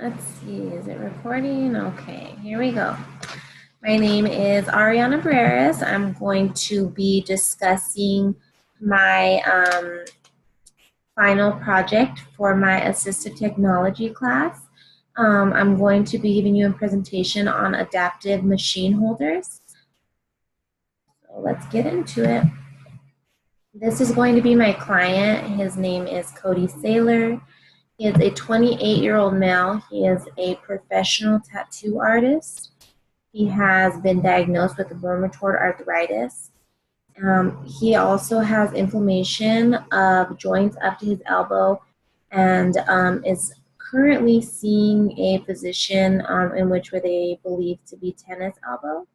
Let's see, is it recording? Okay, here we go. My name is Ariana Barreras. I'm going to be discussing my final project for my assistive technology class. I'm going to be giving you a presentation on adaptive machine holders. So let's get into it. This is going to be my client. His name is Cody Saylor. He is a 28-year-old male. He is a professional tattoo artist. He has been diagnosed with rheumatoid arthritis. He also has inflammation of joints up to his elbow and is currently seeing a physician in which where they believe to be tennis elbow,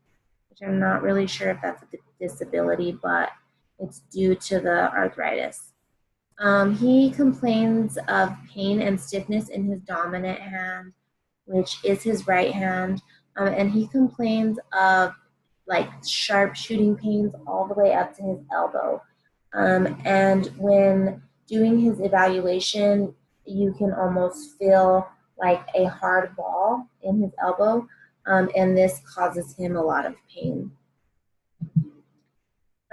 which I'm not really sure if that's a disability, but it's due to the arthritis. He complains of pain and stiffness in his dominant hand, which is his right hand, and he complains of like sharp shooting pains all the way up to his elbow. And when doing his evaluation, you can almost feel like a hard ball in his elbow, and this causes him a lot of pain.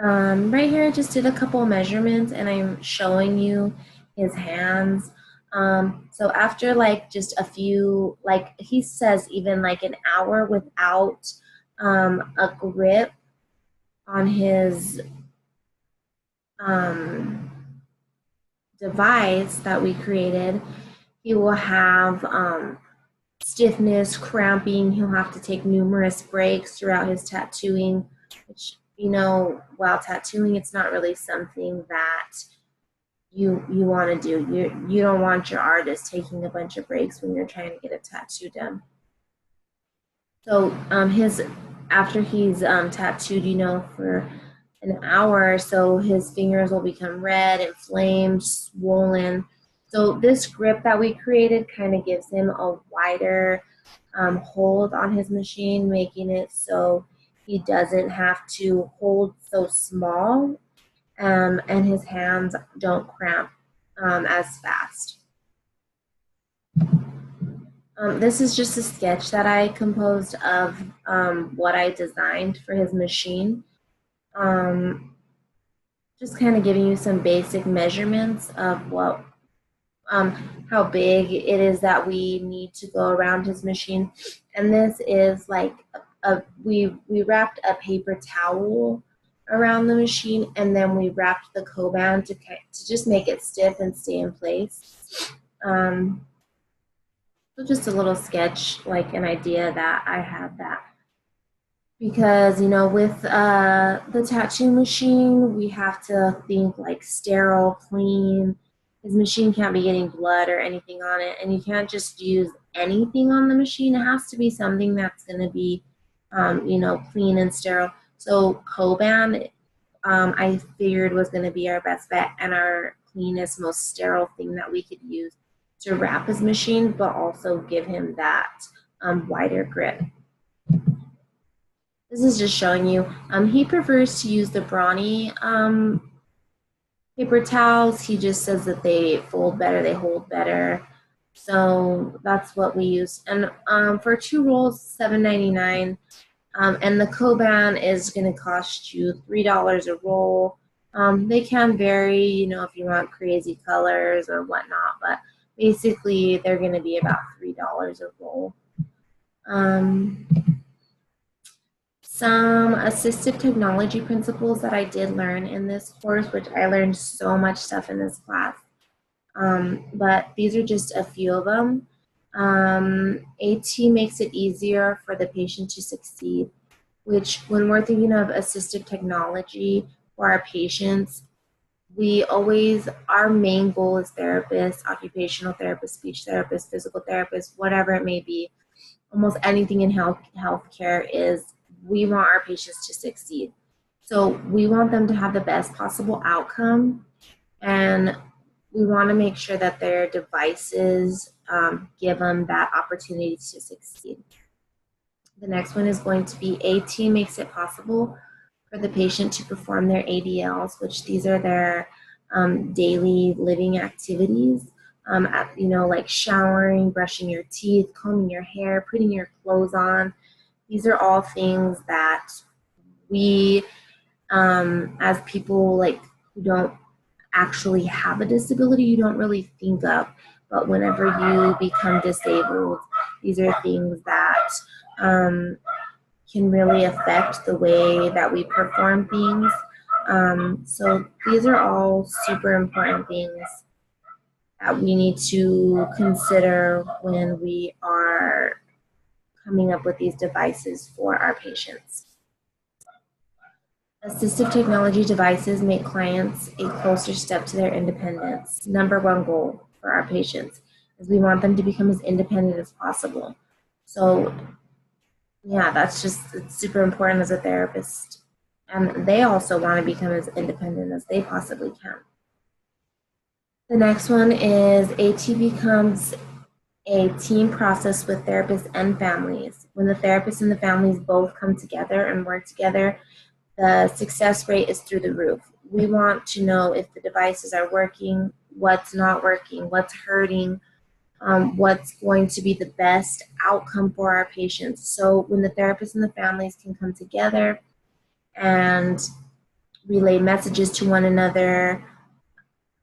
Right here, I just did a couple measurements and I'm showing you his hands. So after like just a few, like he says even like an hour without a grip on his device that we created, he will have stiffness, cramping. He'll have to take numerous breaks throughout his tattooing, which, you know, while tattooing, it's not really something that you want to do. You don't want your artist taking a bunch of breaks when you're trying to get a tattoo done. So after he's tattooed, you know, for an hour or so, his fingers will become red, inflamed, swollen. So this grip that we created kind of gives him a wider hold on his machine, making it so he doesn't have to hold so small, and his hands don't cramp as fast. This is just a sketch that I composed of what I designed for his machine. Just kind of giving you some basic measurements of what how big it is that we need to go around his machine. And this is like we wrapped a paper towel around the machine, and then we wrapped the Coban to just make it stiff and stay in place. So just a little sketch, like an idea that I had that. Because, you know, with the tattoo machine, we have to think like sterile, clean. His machine can't be getting blood or anything on it, and you can't just use anything on the machine. It has to be something that's going to be, you know, clean and sterile. So Coban, I figured was going to be our best bet and our cleanest, most sterile thing that we could use to wrap his machine, but also give him that wider grip. This is just showing you, he prefers to use the Brawny paper towels. He just says that they fold better, they hold better. So that's what we use. And for 2 rolls, $7.99. And the Coban is going to cost you $3 a roll. They can vary, you know, if you want crazy colors or whatnot, but basically they're going to be about $3 a roll. Some assistive technology principles that I did learn in this course, which I learned so much stuff in this class, but these are just a few of them. AT makes it easier for the patient to succeed, which when we're thinking of assistive technology for our patients, our main goal as therapists, occupational therapists, speech therapists, physical therapists, whatever it may be, almost anything in healthcare is we want our patients to succeed. So we want them to have the best possible outcome, and we want to make sure that their devices give them that opportunity to succeed. The next one is going to be AT makes it possible for the patient to perform their ADLs, which these are their daily living activities, you know, like showering, brushing your teeth, combing your hair, putting your clothes on. These are all things that we, as people like who don't actually have a disability, you don't really think of. But whenever you become disabled, these are things that can really affect the way that we perform things. So these are all super important things that we need to consider when we are coming up with these devices for our patients. Assistive technology devices make clients a closer step to their independence. Number one goal for our patients is we want them to become as independent as possible. So yeah, it's super important as a therapist. And they also want to become as independent as they possibly can. The next one is AT becomes a team process with therapists and families. When the therapists and the families both come together and work together, the success rate is through the roof. We want to know if the devices are working, what's not working, what's hurting, what's going to be the best outcome for our patients. So when the therapists and the families can come together and relay messages to one another,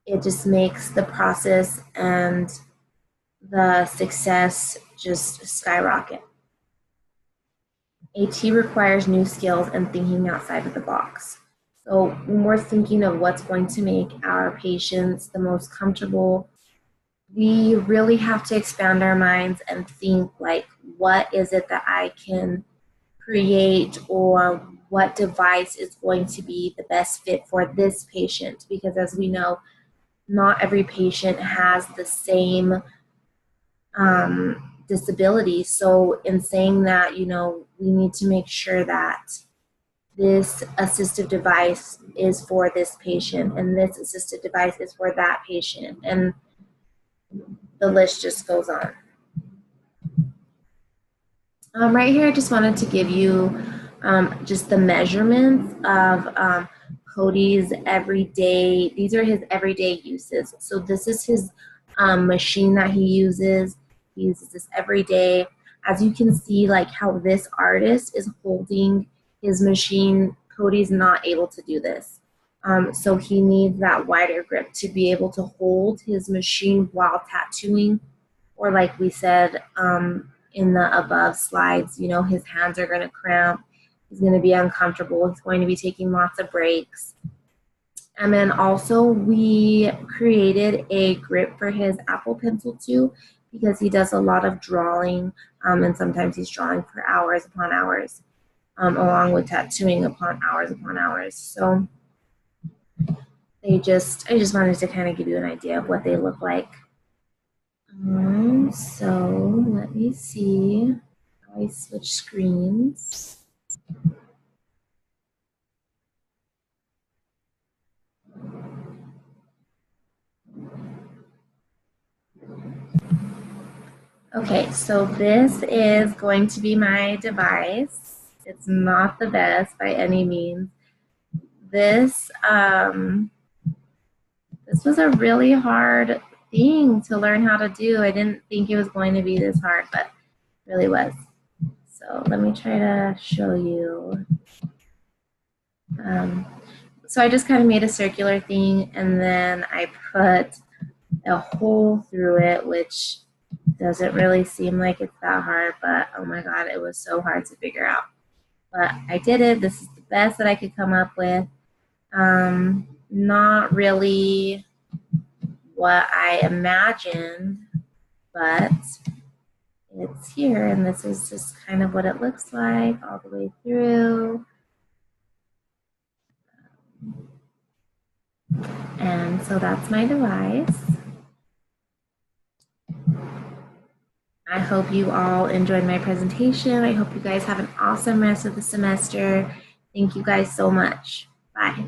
it just makes the process and the success just skyrocket. AT requires new skills and thinking outside of the box. So when we're thinking of what's going to make our patients the most comfortable, we really have to expand our minds and think like, what is it that I can create, or what device is going to be the best fit for this patient? Because as we know, not every patient has the same disability. So in saying that, you know, we need to make sure that this assistive device is for this patient and this assistive device is for that patient, and the list just goes on. Right here, I just wanted to give you just the measurements of Cody's everyday. These are his everyday uses. So this is his machine that he uses. He uses this every day. As you can see, like how this artist is holding his machine, Cody's not able to do this. So he needs that wider grip to be able to hold his machine while tattooing, or like we said in the above slides, you know, his hands are going to cramp. He's going to be uncomfortable. He's going to be taking lots of breaks. And then also we created a grip for his Apple Pencil too, because he does a lot of drawing, and sometimes he's drawing for hours upon hours, along with tattooing upon hours. So I just wanted to kind of give you an idea of what they look like. So let me see how I switch screens. Okay, so this is going to be my device. It's not the best by any means. This was a really hard thing to learn how to do. I didn't think it was going to be this hard, but it really was. So let me try to show you. So I just kind of made a circular thing, and then I put a hole through it, which doesn't really seem like it's that hard, but oh my god, it was so hard to figure out. But I did it. This is the best that I could come up with. Not really what I imagined, but it's here, and this is just kind of what it looks like all the way through. And so that's my device. I hope you all enjoyed my presentation. I hope you guys have an awesome rest of the semester. Thank you guys so much. Bye.